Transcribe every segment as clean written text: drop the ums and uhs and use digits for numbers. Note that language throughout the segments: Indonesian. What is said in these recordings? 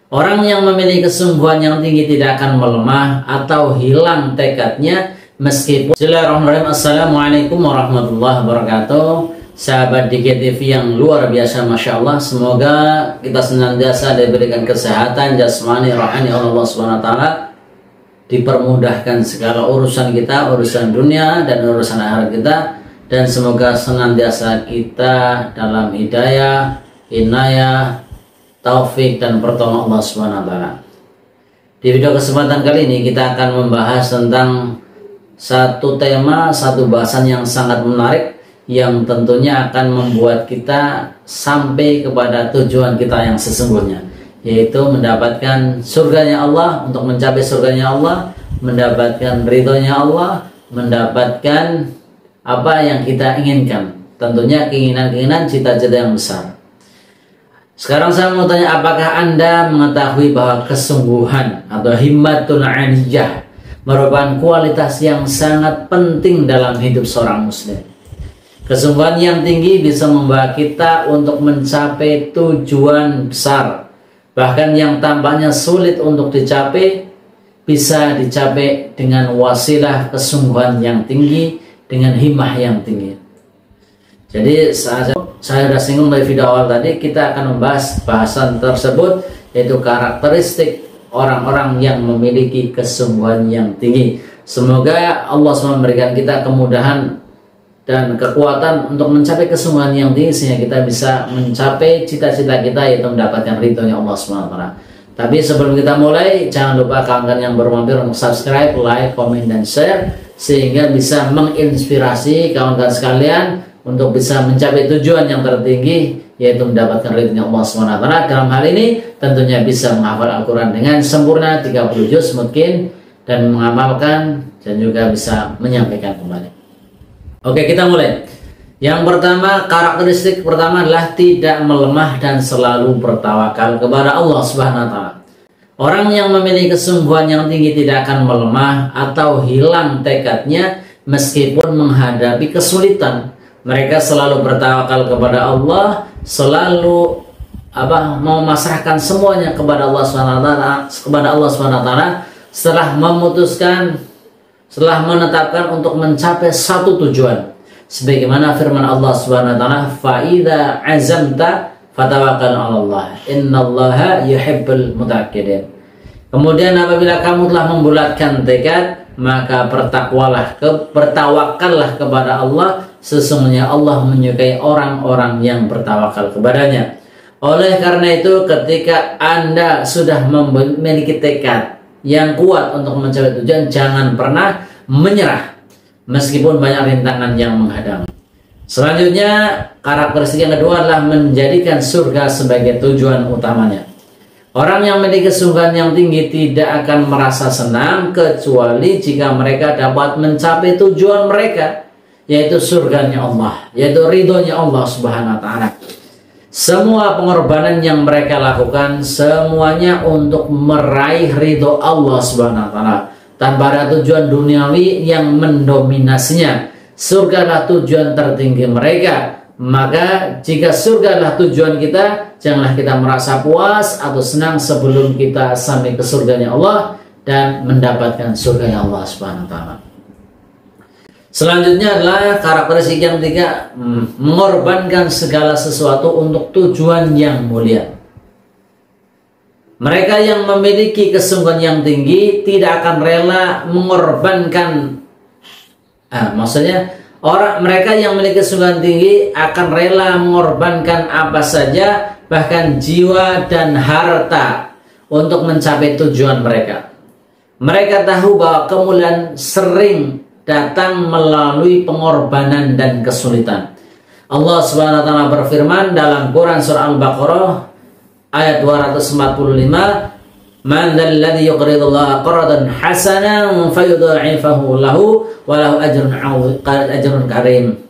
Orang yang memiliki kesungguhan yang tinggi tidak akan melemah atau hilang tekadnya meskipun. Bismillahirrahmanirrahim. Assalamualaikum warahmatullahi wabarakatuh. Sahabat DKTV yang luar biasa, Masya Allah. Semoga kita senantiasa diberikan kesehatan jasmani rohani oleh Allah SWT, dipermudahkan segala urusan kita, urusan dunia dan urusan akhirat kita, dan semoga senantiasa kita dalam hidayah, inayah, taufik dan pertolongan Allah SWT. Di video kesempatan kali ini kita akan membahas tentang satu tema, satu bahasan yang sangat menarik, yang tentunya akan membuat kita sampai kepada tujuan kita yang sesungguhnya, yaitu mendapatkan surganya Allah. Untuk mencapai surganya Allah, mendapatkan ridhonya Allah, mendapatkan apa yang kita inginkan, tentunya keinginan-keinginan, cita-cita yang besar. Sekarang saya mau tanya, apakah Anda mengetahui bahwa kesungguhan atau himmatul aliyah merupakan kualitas yang sangat penting dalam hidup seorang muslim? Kesungguhan yang tinggi bisa membawa kita untuk mencapai tujuan besar, bahkan yang tampaknya sulit untuk dicapai bisa dicapai dengan wasilah kesungguhan yang tinggi, dengan himmah yang tinggi. Jadi saya sudah singgung dari video awal tadi, kita akan membahas bahasan tersebut, yaitu karakteristik orang-orang yang memiliki kesungguhan yang tinggi. Semoga Allah SWT memberikan kita kemudahan dan kekuatan untuk mencapai kesungguhan yang tinggi, sehingga kita bisa mencapai cita-cita kita, yaitu mendapatkan ridhonya Allah SWT. Tapi sebelum kita mulai, jangan lupa kawan-kawan yang baru mampir untuk subscribe, like, komen, dan share, sehingga bisa menginspirasi kawan-kawan sekalian untuk bisa mencapai tujuan yang tertinggi, yaitu mendapatkan ridhonya Allah SWT. Dalam hal ini tentunya bisa menghafal Al-Quran dengan sempurna 30 juz mungkin, dan mengamalkan, dan juga bisa menyampaikan kembali. Oke, kita mulai. Yang pertama, karakteristik pertama adalah tidak melemah dan selalu bertawakal kepada Allah Subhanahu wa Ta'ala. Orang yang memiliki kesungguhan yang tinggi tidak akan melemah atau hilang tekadnya meskipun menghadapi kesulitan. Mereka selalu bertawakal kepada Allah, selalu memasrahkan semuanya kepada Allah SWT, setelah memutuskan, setelah menetapkan untuk mencapai satu tujuan. Sebagaimana firman Allah SWT, fa idza azamta fatawakkal 'ala Allah, innallaha yuhibbul mutawakkilin. Kemudian apabila kamu telah membulatkan tekad, maka bertawakallah kepada Allah. Sesungguhnya Allah menyukai orang-orang yang bertawakal kepadanya. Oleh karena itu, ketika Anda sudah memiliki tekad yang kuat untuk mencapai tujuan, jangan pernah menyerah meskipun banyak rintangan yang menghadang. Selanjutnya, karakteristik yang kedua adalah menjadikan surga sebagai tujuan utamanya. Orang yang memiliki kesungguhan yang tinggi tidak akan merasa senang kecuali jika mereka dapat mencapai tujuan mereka, yaitu surganya Allah, yaitu ridhonya Allah Subhanahu wa Ta'ala. Semua pengorbanan yang mereka lakukan semuanya untuk meraih ridho Allah Subhanahu wa Ta'ala, tanpa ada tujuan duniawi yang mendominasinya. Surga adalah tujuan tertinggi mereka. Maka jika surga adalah tujuan kita, janganlah kita merasa puas atau senang sebelum kita sampai ke surganya Allah dan mendapatkan surganya Allah Subhanahu wa Ta'ala. Selanjutnya adalah karakteristik yang ketiga, mengorbankan segala sesuatu untuk tujuan yang mulia. Mereka yang memiliki kesungguhan yang tinggi tidak akan rela mengorbankan, mereka yang memiliki kesungguhan tinggi akan rela mengorbankan apa saja, bahkan jiwa dan harta, untuk mencapai tujuan mereka. Mereka tahu bahwa kemuliaan sering datang melalui pengorbanan dan kesulitan. Allah Subhanahu wa Ta'ala berfirman dalam Quran surah Al-Baqarah ayat 245, man dzalladzi yuqridullaha qardan hasanan fayudha'ifahu lahu wa lahu ajrun karim.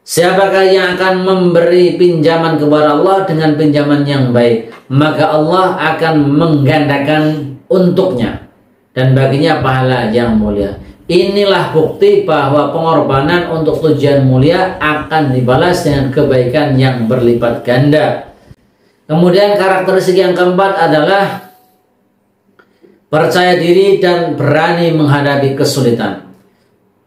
Siapakah yang akan memberi pinjaman kepada Allah dengan pinjaman yang baik, maka Allah akan menggandakan untuknya dan baginya pahala yang mulia. Inilah bukti bahwa pengorbanan untuk tujuan mulia akan dibalas dengan kebaikan yang berlipat ganda. Kemudian karakteristik yang keempat adalah percaya diri dan berani menghadapi kesulitan.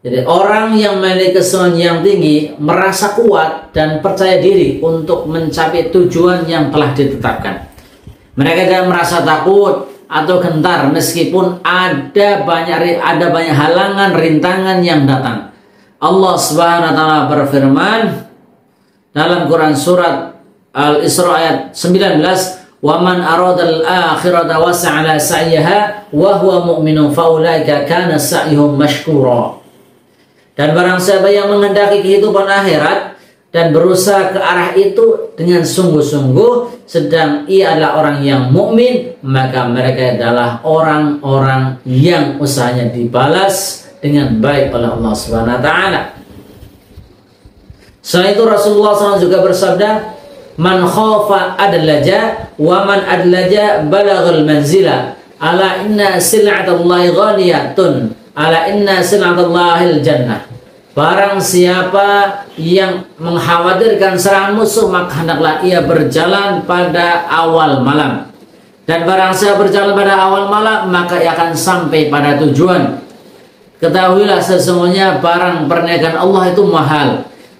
Jadi orang yang memiliki kesulitan yang tinggi merasa kuat dan percaya diri untuk mencapai tujuan yang telah ditetapkan. Mereka tidak merasa takut atau gentar meskipun ada banyak halangan, rintangan yang datang. Allah Subhanahu wa taala berfirman dalam Quran surat Al-Isra ayat 19, "Wa man aradal akhirata wa sa'ala sa'yaha wa huwa mu'minun fa ulaika kana sa'yuhum mashkura." Dan barang siapa yang menghendaki kehidupan akhirat dan berusaha ke arah itu dengan sungguh-sungguh sedang ia adalah orang yang mukmin, maka mereka adalah orang-orang yang usahanya dibalas dengan baik oleh Allah Subhanahu wa taala. Selain itu Rasulullah SAW juga bersabda, "Man khafa adlaja wa man adlaja balaghal manzila. Ala inna sil'atallahi ghaniyatun. Ala inna sil'atallahil jannah." Barang siapa yang mengkhawatirkan serangan musuh, maka hendaklah ia berjalan pada awal malam. Dan barang siapa berjalan pada awal malam, maka ia akan sampai pada tujuan. Ketahuilah sesungguhnya barang perniagaan Allah itu mahal.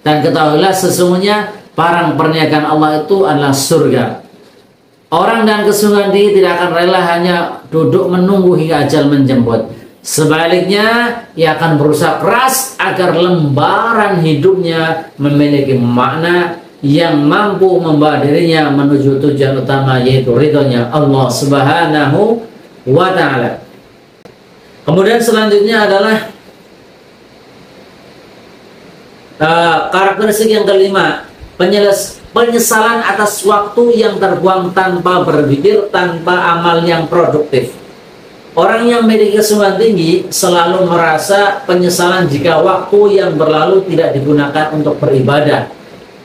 Dan ketahuilah sesungguhnya barang perniagaan Allah itu adalah surga. Orang dan kesungguhan diri tidak akan rela hanya duduk menunggu hingga ajal menjemput. Sebaliknya, ia akan berusaha keras agar lembaran hidupnya memiliki makna yang mampu membawa dirinya menuju tujuan utama, yaitu ridhonya Allah Subhanahu wa ta'ala. Kemudian selanjutnya adalah karakteristik yang kelima, penyesalan atas waktu yang terbuang tanpa berpikir, tanpa amal yang produktif. Orang yang memiliki kesungguhan tinggi selalu merasa penyesalan jika waktu yang berlalu tidak digunakan untuk beribadah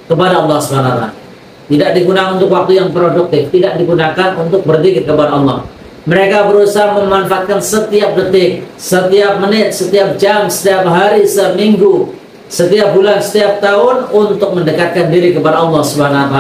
kepada Allah SWT. Tidak digunakan untuk waktu yang produktif, tidak digunakan untuk berzikir kepada Allah. Mereka berusaha memanfaatkan setiap detik, setiap menit, setiap jam, setiap hari, seminggu, setiap bulan, setiap tahun untuk mendekatkan diri kepada Allah SWT.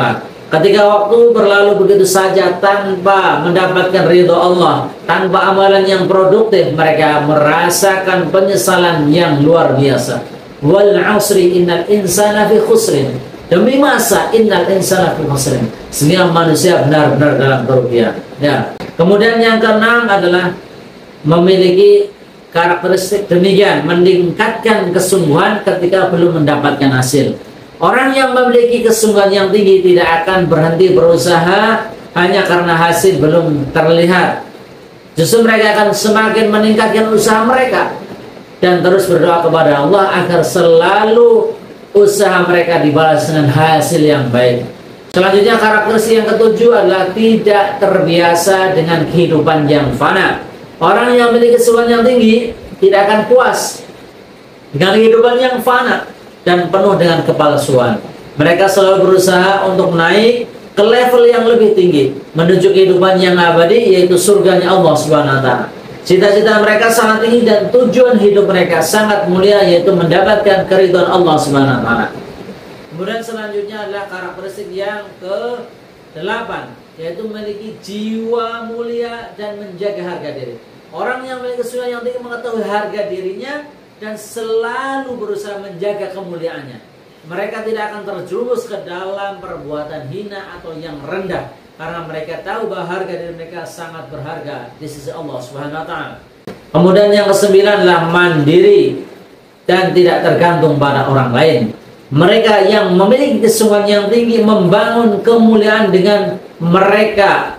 Ketika waktu berlalu begitu saja tanpa mendapatkan ridho Allah, tanpa amalan yang produktif, mereka merasakan penyesalan yang luar biasa. Wal 'asri innal insana fi khusrin. Demi masa innal insana fi khusrin. Sehingga manusia benar-benar dalam kerugian. Ya. Kemudian yang keenam adalah memiliki karakteristik demikian, meningkatkan kesungguhan ketika belum mendapatkan hasil. Orang yang memiliki kesungguhan yang tinggi tidak akan berhenti berusaha hanya karena hasil belum terlihat. Justru mereka akan semakin meningkatkan usaha mereka dan terus berdoa kepada Allah agar selalu usaha mereka dibalas dengan hasil yang baik. Selanjutnya karakteristik yang ketujuh adalah tidak terbiasa dengan kehidupan yang fana. Orang yang memiliki kesungguhan yang tinggi tidak akan puas dengan kehidupan yang fana dan penuh dengan kepalsuan. Mereka selalu berusaha untuk naik ke level yang lebih tinggi, menuju kehidupan yang abadi, yaitu surganya Allah Subhanahu wa ta'ala. Cita-cita mereka sangat tinggi dan tujuan hidup mereka sangat mulia, yaitu mendapatkan keridhaan Allah Subhanahu wa ta'ala. Kemudian selanjutnya adalah karakteristik yang ke-8, yaitu memiliki jiwa mulia dan menjaga harga diri. Orang yang memiliki kesungguhan yang tinggi mengetahui harga dirinya dan selalu berusaha menjaga kemuliaannya. Mereka tidak akan terjerumus ke dalam perbuatan hina atau yang rendah, karena mereka tahu bahwa harga diri mereka sangat berharga di sisi Allah Subhanahu wa ta'ala. Kemudian yang kesembilan adalah mandiri dan tidak tergantung pada orang lain. Mereka yang memiliki kesungguhan yang tinggi membangun kemuliaan dengan mereka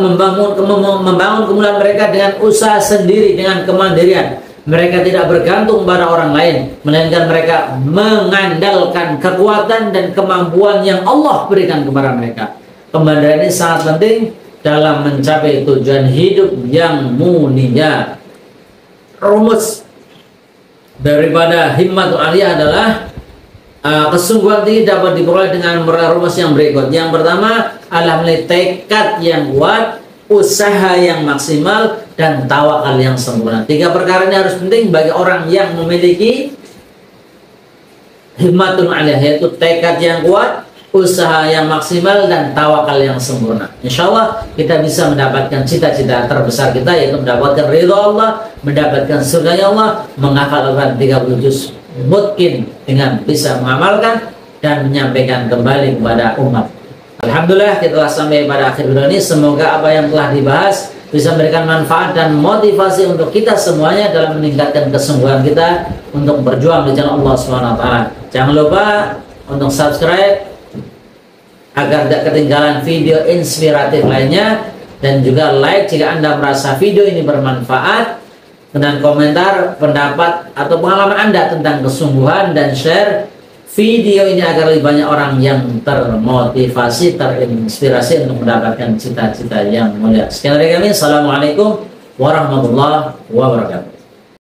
membangun kemuliaan mereka dengan usaha sendiri, dengan kemandirian. Mereka tidak bergantung pada orang lain, melainkan mereka mengandalkan kekuatan dan kemampuan yang Allah berikan kepada mereka. Kemandirian ini sangat penting dalam mencapai tujuan hidup yang mulia. Rumus daripada himmatul aliyah adalah kesungguhan tinggi dapat diperoleh dengan rumus yang berikut. Yang pertama adalah tekad yang kuat, usaha yang maksimal, dan tawakal yang sempurna. Tiga perkara ini harus penting bagi orang yang memiliki himmatul aliyah, yaitu tekad yang kuat, usaha yang maksimal, dan tawakal yang sempurna. Insya Allah kita bisa mendapatkan cita-cita terbesar kita, yaitu mendapatkan ridho Allah, mendapatkan surga Allah, menghafalkan 30 juz mungkin dengan bisa mengamalkan dan menyampaikan kembali kepada umat. Alhamdulillah, kita telah sampai pada akhir video ini. Semoga apa yang telah dibahas bisa memberikan manfaat dan motivasi untuk kita semuanya dalam meningkatkan kesungguhan kita untuk berjuang di jalan Allah SWT. Jangan lupa untuk subscribe agar tidak ketinggalan video inspiratif lainnya, dan juga like jika Anda merasa video ini bermanfaat, dan komentar pendapat atau pengalaman Anda tentang kesungguhan, dan share video ini agar lebih banyak orang yang termotivasi, terinspirasi untuk mendapatkan cita-cita yang mulia. Sekian dari kami. Assalamualaikum warahmatullahi wabarakatuh.